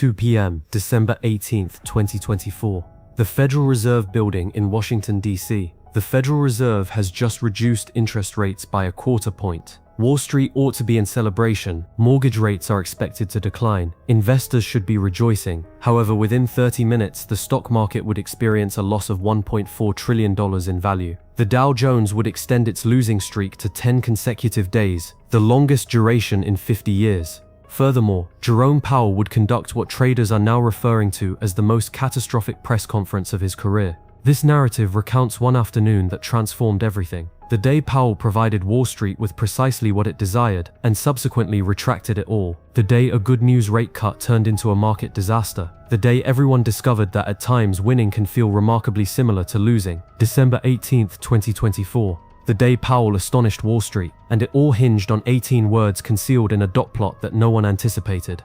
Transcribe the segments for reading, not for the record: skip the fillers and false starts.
2:02 p.m., December 18, 2024. The Federal Reserve Building in Washington, D.C. The Federal Reserve has just reduced interest rates by a quarter point. Wall Street ought to be in celebration. Mortgage rates are expected to decline. Investors should be rejoicing. However, within 30 minutes, the stock market would experience a loss of $1.4 trillion in value. The Dow Jones would extend its losing streak to 10 consecutive days, the longest duration in 50 years. Furthermore, Jerome Powell would conduct what traders are now referring to as the most catastrophic press conference of his career. This narrative recounts one afternoon that transformed everything. The day Powell provided Wall Street with precisely what it desired, and subsequently retracted it all. The day a good news rate cut turned into a market disaster. The day everyone discovered that at times winning can feel remarkably similar to losing. December 18, 2024. The day Powell astonished Wall Street, and it all hinged on 18 words concealed in a dot plot that no one anticipated.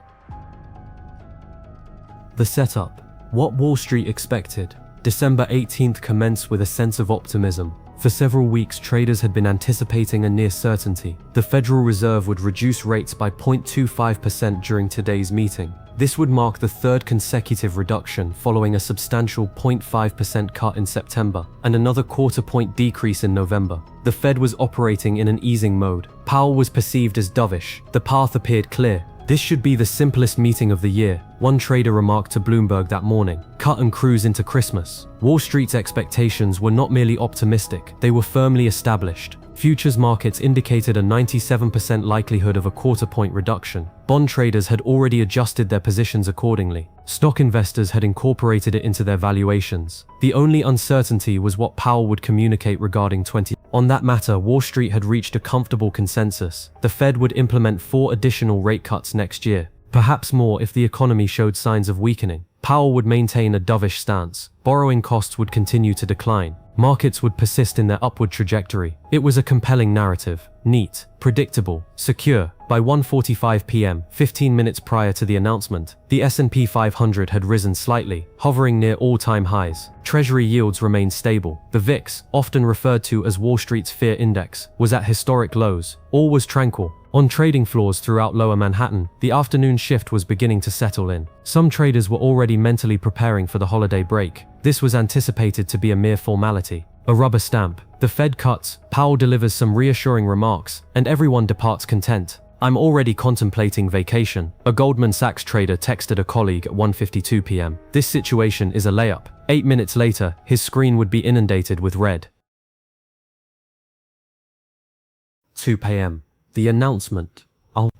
The setup. What Wall Street expected. December 18th commenced with a sense of optimism. For several weeks, traders had been anticipating a near certainty. The Federal Reserve would reduce rates by 0.25% during today's meeting. This would mark the third consecutive reduction following a substantial 0.5% cut in September and another quarter-point decrease in November. The Fed was operating in an easing mode. Powell was perceived as dovish. The path appeared clear. This should be the simplest meeting of the year, one trader remarked to Bloomberg that morning. Cut and cruise into Christmas. Wall Street's expectations were not merely optimistic, they were firmly established. Futures markets indicated a 97% likelihood of a quarter-point reduction. Bond traders had already adjusted their positions accordingly. Stock investors had incorporated it into their valuations. The only uncertainty was what Powell would communicate regarding On that matter, Wall Street had reached a comfortable consensus. The Fed would implement 4 additional rate cuts next year, perhaps more if the economy showed signs of weakening. Powell would maintain a dovish stance. Borrowing costs would continue to decline. Markets would persist in their upward trajectory. It was a compelling narrative. Neat, predictable, secure. By 1:45 p.m., 15 minutes prior to the announcement, the S&P 500 had risen slightly, hovering near all-time highs. Treasury yields remained stable. The VIX, often referred to as Wall Street's fear index, was at historic lows. All was tranquil. On trading floors throughout Lower Manhattan, the afternoon shift was beginning to settle in. Some traders were already mentally preparing for the holiday break. This was anticipated to be a mere formality. A rubber stamp. The Fed cuts, Powell delivers some reassuring remarks, and everyone departs content. "I'm already contemplating vacation," a Goldman Sachs trader texted a colleague at 1:52 p.m. This situation is a layup. 8 minutes later, his screen would be inundated with red. 2 p.m. The announcement.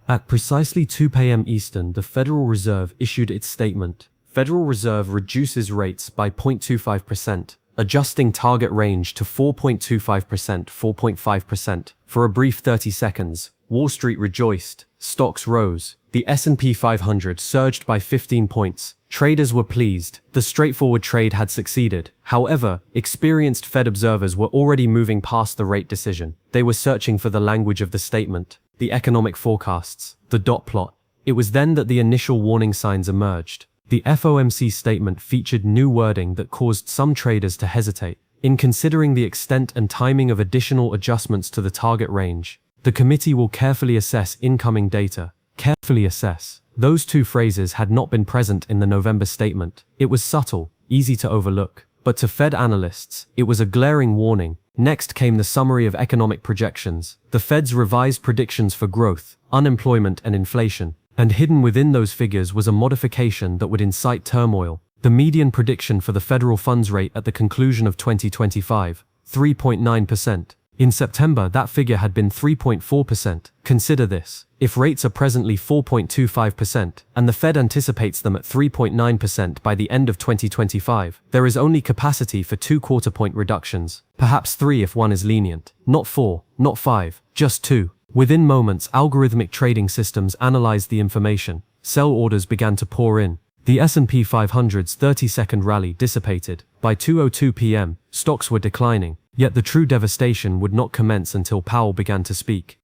At precisely 2 p.m. Eastern, the Federal Reserve issued its statement. Federal Reserve reduces rates by 0.25%, adjusting target range to 4.25%, 4.5%. For a brief 30 seconds, Wall Street rejoiced. Stocks rose. The S&P 500 surged by 15 points. Traders were pleased. The straightforward trade had succeeded. However, experienced Fed observers were already moving past the rate decision. They were searching for the language of the statement, the economic forecasts, the dot plot. It was then that the initial warning signs emerged. The FOMC statement featured new wording that caused some traders to hesitate. In considering the extent and timing of additional adjustments to the target range, the committee will carefully assess incoming data. Carefully assess. Those two phrases had not been present in the November statement. It was subtle, easy to overlook. But to Fed analysts, it was a glaring warning. Next came the summary of economic projections, the Fed's revised predictions for growth, unemployment and inflation. And hidden within those figures was a modification that would incite turmoil. The median prediction for the federal funds rate at the conclusion of 2025, 3.9%. In September, that figure had been 3.4%. Consider this. If rates are presently 4.25%, and the Fed anticipates them at 3.9% by the end of 2025, there is only capacity for 2 quarter-point reductions. Perhaps 3 if one is lenient. Not 4, not 5, just 2. Within moments, algorithmic trading systems analyzed the information. Sell orders began to pour in. The S&P 500's 30-second rally dissipated. By 2:02 p.m., stocks were declining. Yet the true devastation would not commence until Powell began to speak.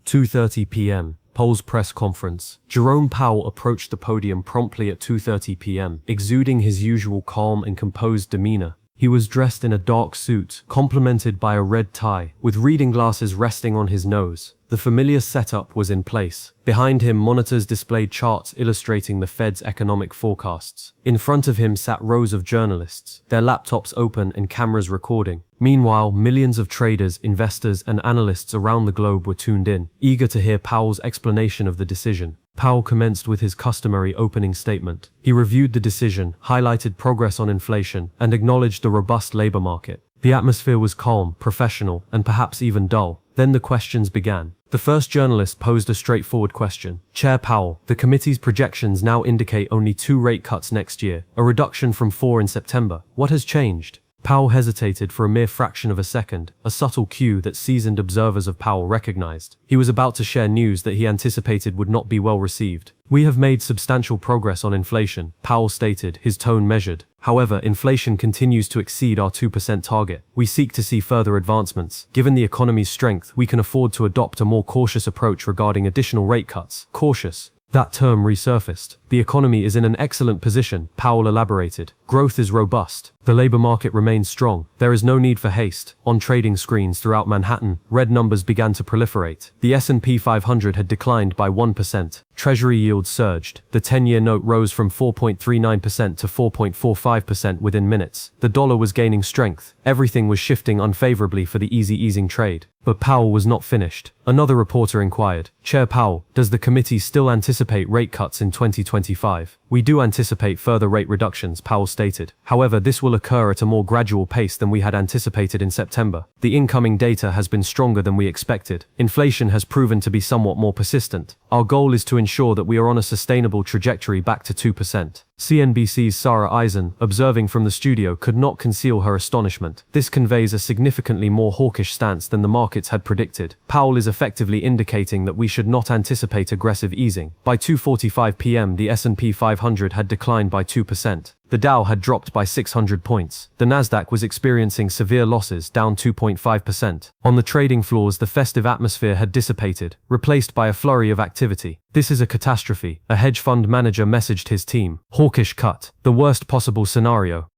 2:30 p.m. Powell's press conference. Jerome Powell approached the podium promptly at 2:30 p.m., exuding his usual calm and composed demeanor. He was dressed in a dark suit, complemented by a red tie, with reading glasses resting on his nose. The familiar setup was in place. Behind him, monitors displayed charts illustrating the Fed's economic forecasts. In front of him sat rows of journalists, their laptops open and cameras recording. Meanwhile, millions of traders, investors, and analysts around the globe were tuned in, eager to hear Powell's explanation of the decision. Powell commenced with his customary opening statement. He reviewed the decision, highlighted progress on inflation, and acknowledged the robust labor market. The atmosphere was calm, professional, and perhaps even dull. Then the questions began. The first journalist posed a straightforward question. Chair Powell, the committee's projections now indicate only 2 rate cuts next year, a reduction from 4 in September. What has changed? Powell hesitated for a mere fraction of a second, a subtle cue that seasoned observers of Powell recognized. He was about to share news that he anticipated would not be well received. We have made substantial progress on inflation, Powell stated, his tone measured. However, inflation continues to exceed our 2% target. We seek to see further advancements. Given the economy's strength, we can afford to adopt a more cautious approach regarding additional rate cuts. Cautious. That term resurfaced. The economy is in an excellent position, Powell elaborated. Growth is robust. The labor market remains strong. There is no need for haste. On trading screens throughout Manhattan, red numbers began to proliferate. The S&P 500 had declined by 1%. Treasury yields surged. The 10-year note rose from 4.39% to 4.45% within minutes. The dollar was gaining strength. Everything was shifting unfavorably for the easy easing trade. But Powell was not finished. Another reporter inquired, Chair Powell, does the committee still anticipate rate cuts in 2025? We do anticipate further rate reductions, Powell stated. However, this will occur at a more gradual pace than we had anticipated in September. The incoming data has been stronger than we expected. Inflation has proven to be somewhat more persistent. Our goal is to ensure that we are on a sustainable trajectory back to 2%. CNBC's Sarah Eisen, observing from the studio, could not conceal her astonishment. This conveys a significantly more hawkish stance than the markets had predicted. Powell is effectively indicating that we should not anticipate aggressive easing. By 2:45 p.m., the S&P 500 had declined by 2%. The Dow had dropped by 600 points. The Nasdaq was experiencing severe losses, down 2.5%. On the trading floors, the festive atmosphere had dissipated, replaced by a flurry of activity. This is a catastrophe, a hedge fund manager messaged his team. Hawkish cut. The worst possible scenario.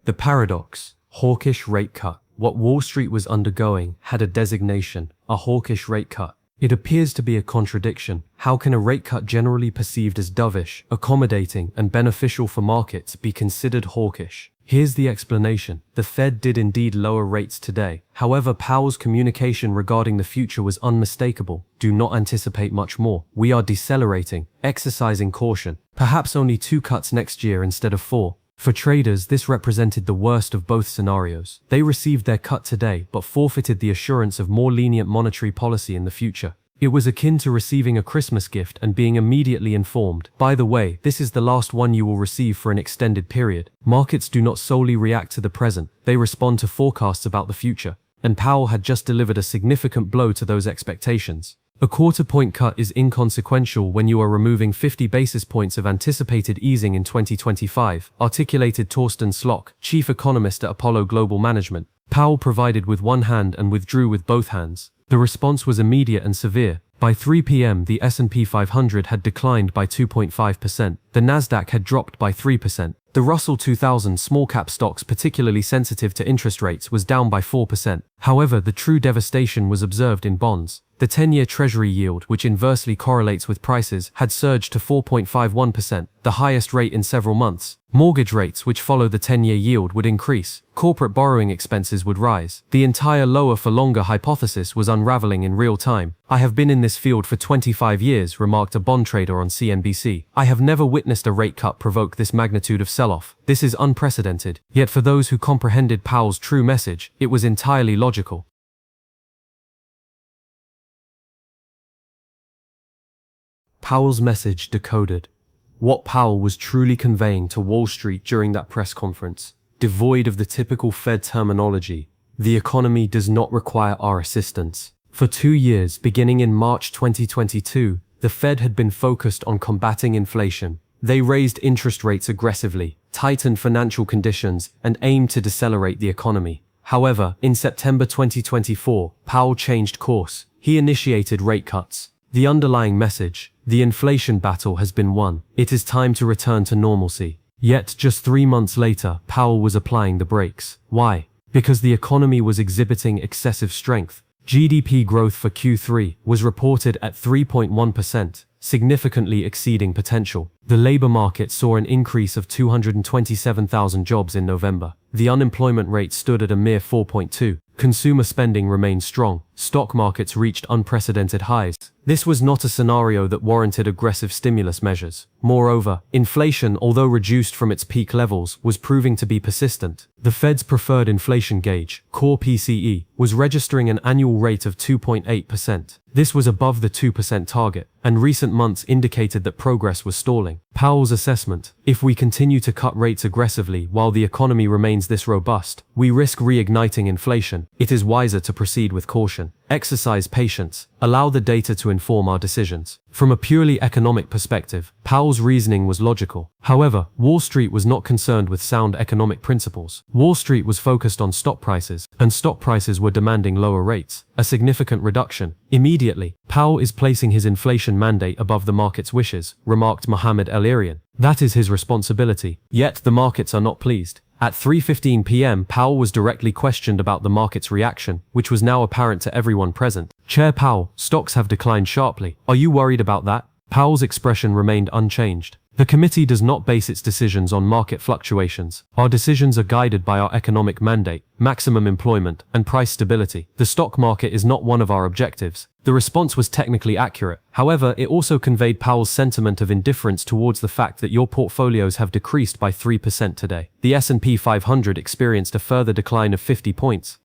The paradox. Hawkish rate cut. What Wall Street was undergoing had a designation, a hawkish rate cut. It appears to be a contradiction. How can a rate cut generally perceived as dovish, accommodating, and beneficial for markets be considered hawkish? Here's the explanation. The Fed did indeed lower rates today. However, Powell's communication regarding the future was unmistakable. Do not anticipate much more. We are decelerating, exercising caution. Perhaps only 2 cuts next year instead of 4. For traders, this represented the worst of both scenarios. They received their cut today, but forfeited the assurance of more lenient monetary policy in the future. It was akin to receiving a Christmas gift and being immediately informed, by the way, this is the last one you will receive for an extended period. Markets do not solely react to the present, they respond to forecasts about the future. And Powell had just delivered a significant blow to those expectations. A quarter-point cut is inconsequential when you are removing 50 basis points of anticipated easing in 2025, articulated Torsten Slok, chief economist at Apollo Global Management. Powell provided with one hand and withdrew with both hands. The response was immediate and severe. By 3 p.m., the S&P 500 had declined by 2.5%. The Nasdaq had dropped by 3%. The Russell 2000 small-cap stocks particularly sensitive to interest rates was down by 4%. However, the true devastation was observed in bonds. The 10-year Treasury yield, which inversely correlates with prices, had surged to 4.51%, the highest rate in several months. Mortgage rates, which follow the 10-year yield, would increase. Corporate borrowing expenses would rise. The entire lower-for-longer hypothesis was unraveling in real time. I have been in this field for 25 years, remarked a bond trader on CNBC. I have never witnessed a rate cut provoke this magnitude of sell-off. This is unprecedented. Yet for those who comprehended Powell's true message, it was entirely logical. Powell's message decoded. What Powell was truly conveying to Wall Street during that press conference, devoid of the typical Fed terminology, the economy does not require our assistance. For 2 years, beginning in March 2022, the Fed had been focused on combating inflation. They raised interest rates aggressively, tightened financial conditions, and aimed to decelerate the economy. However, in September 2024, Powell changed course. He initiated rate cuts. The underlying message, The inflation battle has been won. It is time to return to normalcy. Yet, just 3 months later, Powell was applying the brakes. Why? Because the economy was exhibiting excessive strength. GDP growth for Q3 was reported at 3.1%, significantly exceeding potential. The labor market saw an increase of 227,000 jobs in November. The unemployment rate stood at a mere 4.2. Consumer spending remained strong. Stock markets reached unprecedented highs. This was not a scenario that warranted aggressive stimulus measures. Moreover, inflation, although reduced from its peak levels, was proving to be persistent. The Fed's preferred inflation gauge, core PCE, was registering an annual rate of 2.8%. This was above the 2% target, and recent months indicated that progress was stalling. Powell's assessment: if we continue to cut rates aggressively while the economy remains this robust, we risk reigniting inflation. It is wiser to proceed with caution. Exercise patience. Allow the data to inform our decisions. From a purely economic perspective, Powell's reasoning was logical. However, Wall Street was not concerned with sound economic principles. Wall Street was focused on stock prices, and stock prices were demanding lower rates, a significant reduction. Immediately, Powell is placing his inflation mandate above the market's wishes, remarked Mohammed El-Erian. That is his responsibility. Yet the markets are not pleased. At 3:15 p.m., Powell was directly questioned about the market's reaction, which was now apparent to everyone present. Chair Powell, stocks have declined sharply. Are you worried about that? Powell's expression remained unchanged. The committee does not base its decisions on market fluctuations. Our decisions are guided by our economic mandate, maximum employment, and price stability. The stock market is not one of our objectives. The response was technically accurate. However, it also conveyed Powell's sentiment of indifference towards the fact that your portfolios have decreased by 3% today. The S&P 500 experienced a further decline of 50 points.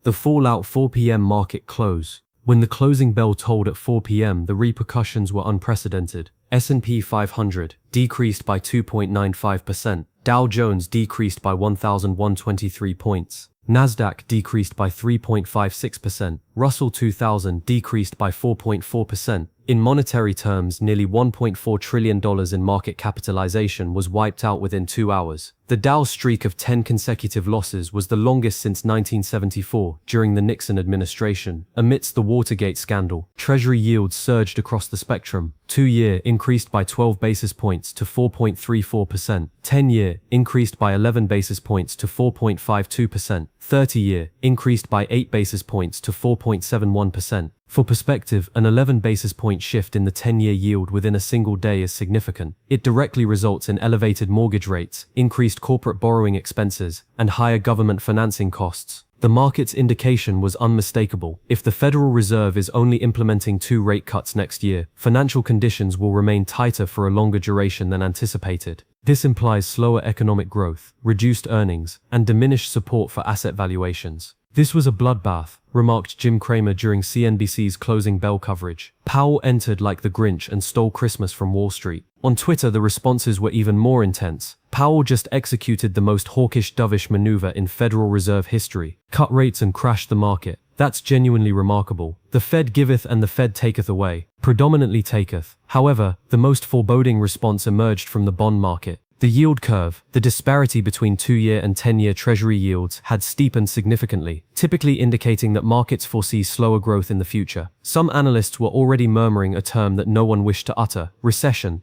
The fallout: 4 p.m. market close. When the closing bell tolled at 4 p.m., the repercussions were unprecedented. S&P 500 decreased by 2.95%. Dow Jones decreased by 1,123 points. Nasdaq decreased by 3.56%. Russell 2000 decreased by 4.4%. In monetary terms, nearly $1.4 trillion in market capitalization was wiped out within 2 hours. The Dow's streak of 10 consecutive losses was the longest since 1974, during the Nixon administration. Amidst the Watergate scandal, Treasury yields surged across the spectrum. 2-year increased by 12 basis points to 4.34%. 10-year increased by 11 basis points to 4.52%. 30-year increased by 8 basis points to 4.71%. For perspective, an 11 basis point shift in the 10-year yield within a single day is significant. It directly results in elevated mortgage rates, increased corporate borrowing expenses, and higher government financing costs. The market's indication was unmistakable. If the Federal Reserve is only implementing 2 rate cuts next year, financial conditions will remain tighter for a longer duration than anticipated. This implies slower economic growth, reduced earnings, and diminished support for asset valuations. This was a bloodbath, remarked Jim Cramer during CNBC's closing bell coverage. Powell entered like the Grinch and stole Christmas from Wall Street. On Twitter, the responses were even more intense. Powell just executed the most hawkish, dovish maneuver in Federal Reserve history. Cut rates and crashed the market. That's genuinely remarkable. The Fed giveth and the Fed taketh away. Predominantly taketh. However, the most foreboding response emerged from the bond market. The yield curve, the disparity between 2-year and 10-year Treasury yields, had steepened significantly, typically indicating that markets foresee slower growth in the future. Some analysts were already murmuring a term that no one wished to utter: recession.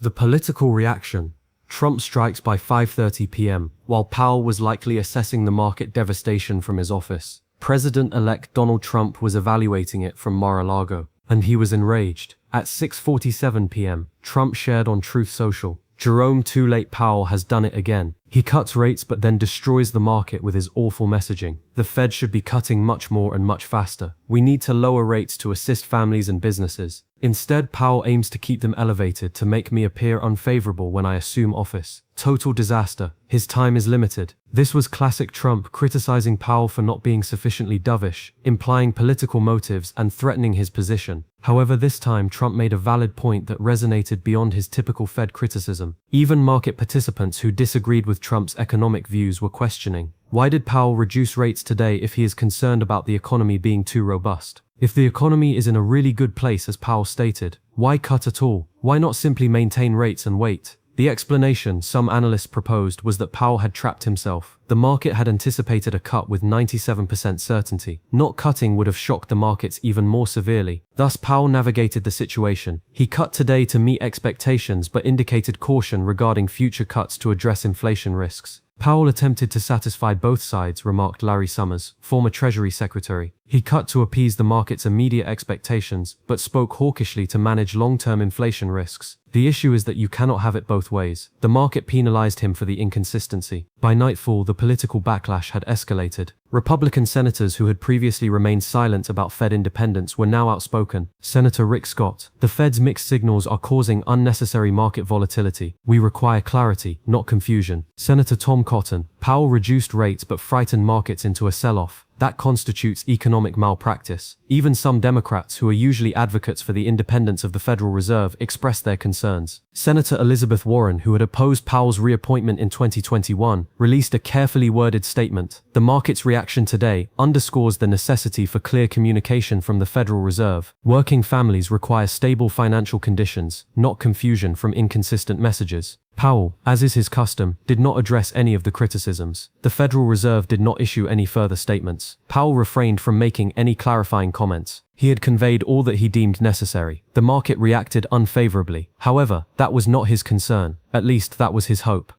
The political reaction. Trump strikes by 5:30 p.m., while Powell was likely assessing the market devastation from his office. President-elect Donald Trump was evaluating it from Mar-a-Lago, and he was enraged. At 6:47 p.m., Trump shared on Truth Social, "Jerome Too Late Powell has done it again. He cuts rates but then destroys the market with his awful messaging. The Fed should be cutting much more and much faster. We need to lower rates to assist families and businesses. Instead, Powell aims to keep them elevated to make me appear unfavorable when I assume office. Total disaster. His time is limited." This was classic Trump, criticizing Powell for not being sufficiently dovish, implying political motives and threatening his position. However, this time Trump made a valid point that resonated beyond his typical Fed criticism. Even market participants who disagreed with Trump's economic views were questioning, why did Powell reduce rates today if he is concerned about the economy being too robust? If the economy is in a really good place, as Powell stated, why cut at all? Why not simply maintain rates and wait? The explanation some analysts proposed was that Powell had trapped himself. The market had anticipated a cut with 97% certainty. Not cutting would have shocked the markets even more severely. Thus, Powell navigated the situation. He cut today to meet expectations but indicated caution regarding future cuts to address inflation risks. Powell attempted to satisfy both sides, remarked Larry Summers, former Treasury Secretary. He cut to appease the market's immediate expectations, but spoke hawkishly to manage long-term inflation risks. The issue is that you cannot have it both ways. The market penalized him for the inconsistency. By nightfall, the political backlash had escalated. Republican senators who had previously remained silent about Fed independence were now outspoken. Senator Rick Scott: "The Fed's mixed signals are causing unnecessary market volatility. We require clarity, not confusion." Senator Tom Cotton: "Powell reduced rates but frightened markets into a sell-off. That constitutes economic malpractice." Even some Democrats, who are usually advocates for the independence of the Federal Reserve, expressed their concerns. Senator Elizabeth Warren, who had opposed Powell's reappointment in 2021, released a carefully worded statement. "The market's reaction today underscores the necessity for clear communication from the Federal Reserve. Working families require stable financial conditions, not confusion from inconsistent messages." Powell, as is his custom, did not address any of the criticisms. The Federal Reserve did not issue any further statements. Powell refrained from making any clarifying comments. He had conveyed all that he deemed necessary. The market reacted unfavorably. However, that was not his concern. At least that was his hope.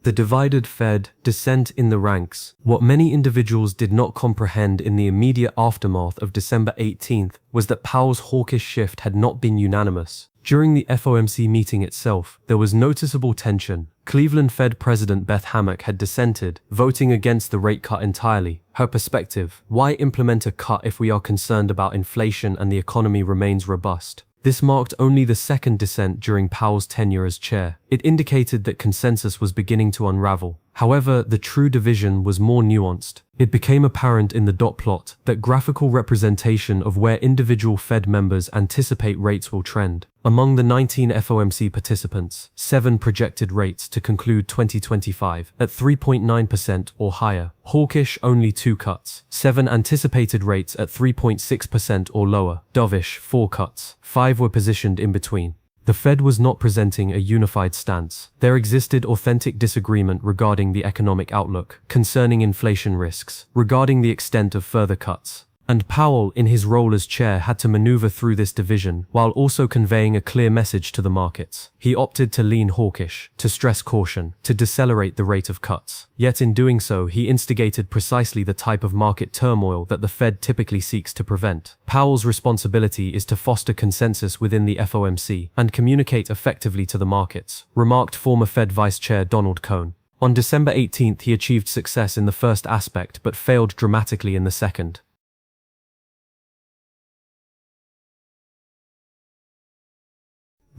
The divided Fed, dissent in the ranks. What many individuals did not comprehend in the immediate aftermath of December 18th was that Powell's hawkish shift had not been unanimous. During the FOMC meeting itself, there was noticeable tension. Cleveland Fed President Beth Hammack had dissented, voting against the rate cut entirely. Her perspective: "Why implement a cut if we are concerned about inflation and the economy remains robust?" This marked only the second dissent during Powell's tenure as chair. It indicated that consensus was beginning to unravel. However, the true division was more nuanced. It became apparent in the dot plot, that graphical representation of where individual Fed members anticipate rates will trend. Among the 19 FOMC participants, 7 projected rates to conclude 2025 at 3.9% or higher. Hawkish, only 2 cuts. 7 anticipated rates at 3.6% or lower. Dovish, 4 cuts. 5 were positioned in between. The Fed was not presenting a unified stance. There existed authentic disagreement regarding the economic outlook, concerning inflation risks, regarding the extent of further cuts. And Powell, in his role as chair, had to maneuver through this division while also conveying a clear message to the markets. He opted to lean hawkish, to stress caution, to decelerate the rate of cuts. Yet in doing so, he instigated precisely the type of market turmoil that the Fed typically seeks to prevent. Powell's responsibility is to foster consensus within the FOMC and communicate effectively to the markets, remarked former Fed Vice Chair Donald Cohn. On December 18th, he achieved success in the first aspect but failed dramatically in the second.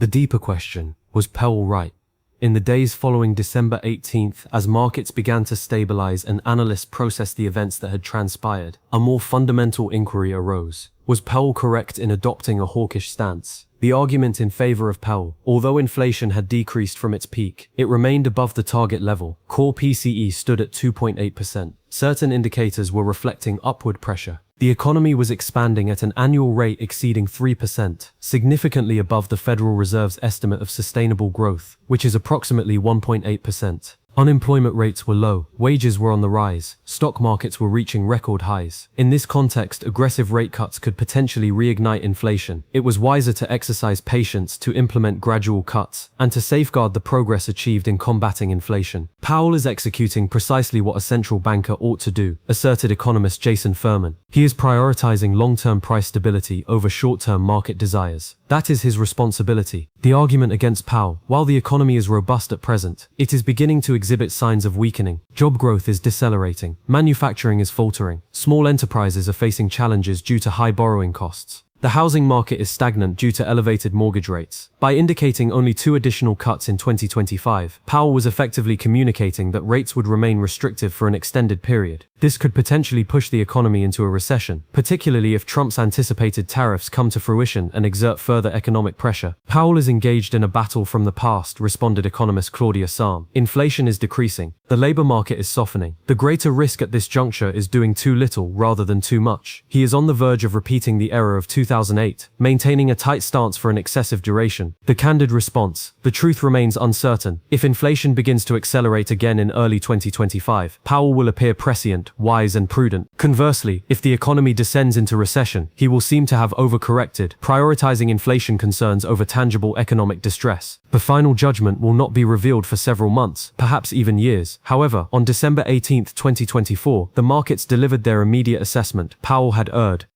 The deeper question: was Powell right? In the days following December 18th, as markets began to stabilize and analysts processed the events that had transpired, a more fundamental inquiry arose. Was Powell correct in adopting a hawkish stance? The argument in favor of Powell: although inflation had decreased from its peak, it remained above the target level. Core PCE stood at 2.8%. Certain indicators were reflecting upward pressure. The economy was expanding at an annual rate exceeding 3%, significantly above the Federal Reserve's estimate of sustainable growth, which is approximately 1.8%. Unemployment rates were low, wages were on the rise, stock markets were reaching record highs. In this context, aggressive rate cuts could potentially reignite inflation. It was wiser to exercise patience, to implement gradual cuts, and to safeguard the progress achieved in combating inflation. Powell is executing precisely what a central banker ought to do, asserted economist Jason Furman. He is prioritizing long-term price stability over short-term market desires. That is his responsibility. The argument against Powell: while the economy is robust at present, it is beginning to exhibit signs of weakening. Job growth is decelerating. Manufacturing is faltering. Small enterprises are facing challenges due to high borrowing costs. The housing market is stagnant due to elevated mortgage rates. By indicating only 2 additional cuts in 2025, Powell was effectively communicating that rates would remain restrictive for an extended period. This could potentially push the economy into a recession, particularly if Trump's anticipated tariffs come to fruition and exert further economic pressure. Powell is engaged in a battle from the past, responded economist Claudia Sam. Inflation is decreasing. The labor market is softening. The greater risk at this juncture is doing too little rather than too much. He is on the verge of repeating the error of 2008, maintaining a tight stance for an excessive duration. The candid response: the truth remains uncertain. If inflation begins to accelerate again in early 2025, Powell will appear prescient, wise and prudent. Conversely, if the economy descends into recession, he will seem to have overcorrected, prioritizing inflation concerns over tangible economic distress. The final judgment will not be revealed for several months, perhaps even years. However, on December 18, 2024, the markets delivered their immediate assessment. Powell had erred.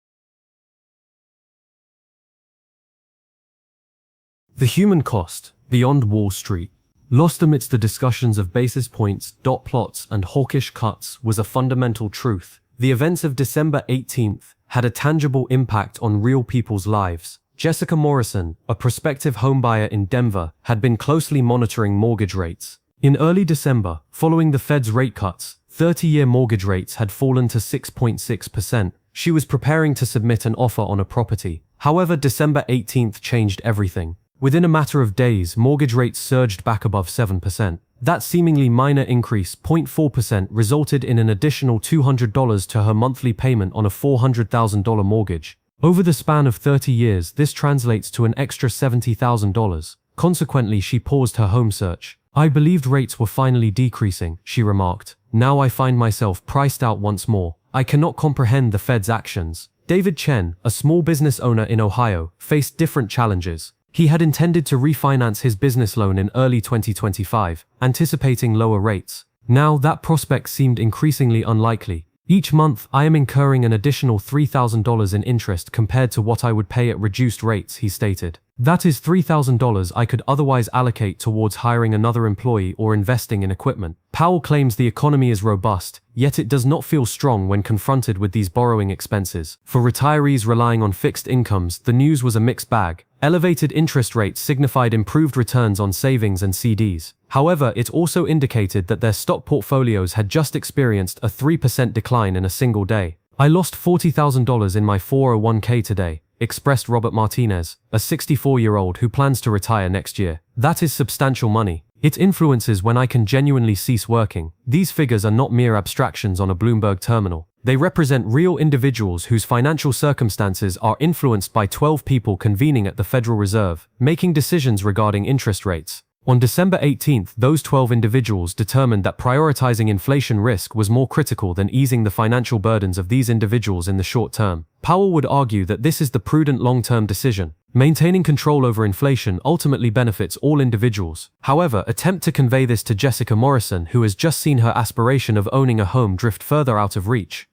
The human cost, beyond Wall Street. Lost amidst the discussions of basis points, dot plots, and hawkish cuts was a fundamental truth. The events of December 18th had a tangible impact on real people's lives. Jessica Morrison, a prospective homebuyer in Denver, had been closely monitoring mortgage rates. In early December, following the Fed's rate cuts, 30-year mortgage rates had fallen to 6.6%. She was preparing to submit an offer on a property. However, December 18th changed everything. Within a matter of days, mortgage rates surged back above 7%. That seemingly minor increase, 0.4%, resulted in an additional $200 to her monthly payment on a $400,000 mortgage. Over the span of 30 years, this translates to an extra $70,000. Consequently, she paused her home search. "I believed rates were finally decreasing," she remarked. "Now I find myself priced out once more. I cannot comprehend the Fed's actions." David Chen, a small business owner in Ohio, faced different challenges. He had intended to refinance his business loan in early 2025, anticipating lower rates. Now that prospect seemed increasingly unlikely. "Each month, I am incurring an additional $3,000 in interest compared to what I would pay at reduced rates," he stated. "That is $3,000 I could otherwise allocate towards hiring another employee or investing in equipment." Powell claims the economy is robust, yet it does not feel strong when confronted with these borrowing expenses. For retirees relying on fixed incomes, the news was a mixed bag. Elevated interest rates signified improved returns on savings and CDs. However, it also indicated that their stock portfolios had just experienced a 3% decline in a single day. "I lost $40,000 in my 401k today," expressed Robert Martinez, a 64-year-old who plans to retire next year. "That is substantial money. It influences when I can genuinely cease working." These figures are not mere abstractions on a Bloomberg terminal. They represent real individuals whose financial circumstances are influenced by 12 people convening at the Federal Reserve, making decisions regarding interest rates. On December 18th, those 12 individuals determined that prioritizing inflation risk was more critical than easing the financial burdens of these individuals in the short term. Powell would argue that this is the prudent long-term decision. Maintaining control over inflation ultimately benefits all individuals. However, attempt to convey this to Jessica Morrison, who has just seen her aspiration of owning a home drift further out of reach.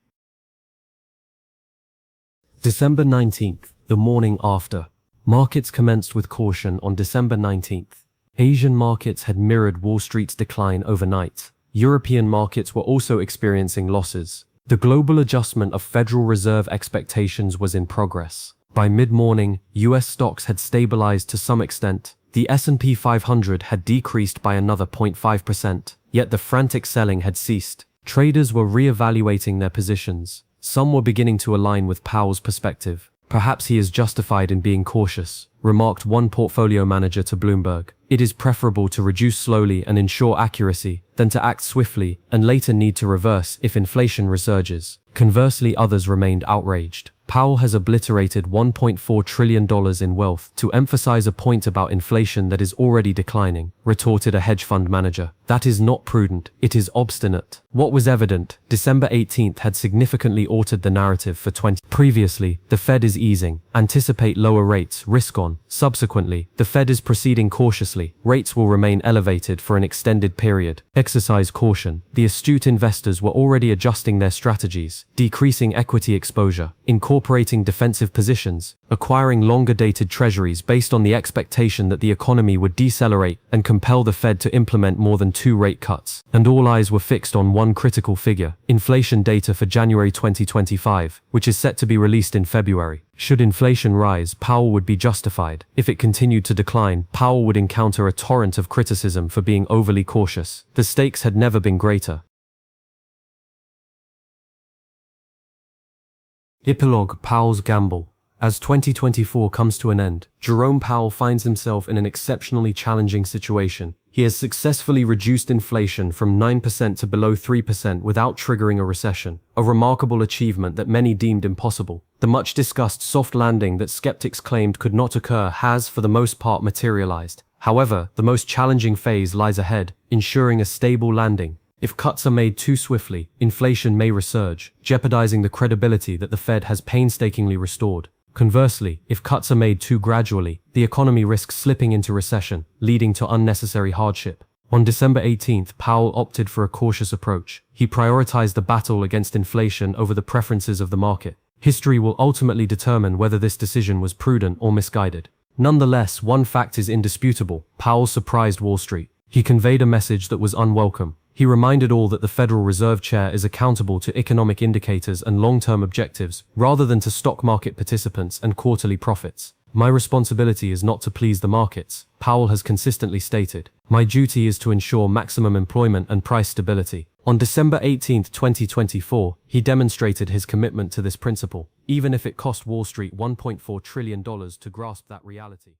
December 19th, the morning after. Markets commenced with caution on December 19th. Asian markets had mirrored Wall Street's decline overnight. European markets were also experiencing losses. The global adjustment of Federal Reserve expectations was in progress. By mid-morning, US stocks had stabilized to some extent. The S&P 500 had decreased by another 0.5%, yet the frantic selling had ceased. Traders were re-evaluating their positions. Some were beginning to align with Powell's perspective. "Perhaps he is justified in being cautious," remarked one portfolio manager to Bloomberg. "It is preferable to reduce slowly and ensure accuracy than to act swiftly and later need to reverse if inflation resurges." Conversely, others remained outraged. "Powell has obliterated $1.4 trillion in wealth to emphasize a point about inflation that is already declining," retorted a hedge fund manager. "That is not prudent, it is obstinate." What was evident, December 18th had significantly altered the narrative for 20. Previously, the Fed is easing, anticipate lower rates, risk on. Subsequently, the Fed is proceeding cautiously, rates will remain elevated for an extended period. Exercise caution. The astute investors were already adjusting their strategies, decreasing equity exposure, incorporating defensive positions, acquiring longer-dated treasuries based on the expectation that the economy would decelerate and compel the Fed to implement more than 2 rate cuts. And all eyes were fixed on one critical figure: inflation data for January 2025, which is set to be released in February. Should inflation rise, Powell would be justified. If it continued to decline, Powell would encounter a torrent of criticism for being overly cautious. The stakes had never been greater. Epilogue: Powell's gamble. As 2024 comes to an end, Jerome Powell finds himself in an exceptionally challenging situation. He has successfully reduced inflation from 9% to below 3% without triggering a recession, a remarkable achievement that many deemed impossible. The much-discussed soft landing that skeptics claimed could not occur has, for the most part, materialized. However, the most challenging phase lies ahead, ensuring a stable landing. If cuts are made too swiftly, inflation may resurge, jeopardizing the credibility that the Fed has painstakingly restored. Conversely, if cuts are made too gradually, the economy risks slipping into recession, leading to unnecessary hardship. On December 18th, Powell opted for a cautious approach. He prioritized the battle against inflation over the preferences of the market. History will ultimately determine whether this decision was prudent or misguided. Nonetheless, one fact is indisputable: Powell surprised Wall Street. He conveyed a message that was unwelcome. He reminded all that the Federal Reserve Chair is accountable to economic indicators and long-term objectives, rather than to stock market participants and quarterly profits. My responsibility is not to please the markets, Powell has consistently stated. My duty is to ensure maximum employment and price stability. On December 18, 2024, he demonstrated his commitment to this principle, even if it cost Wall Street $1.4 trillion to grasp that reality.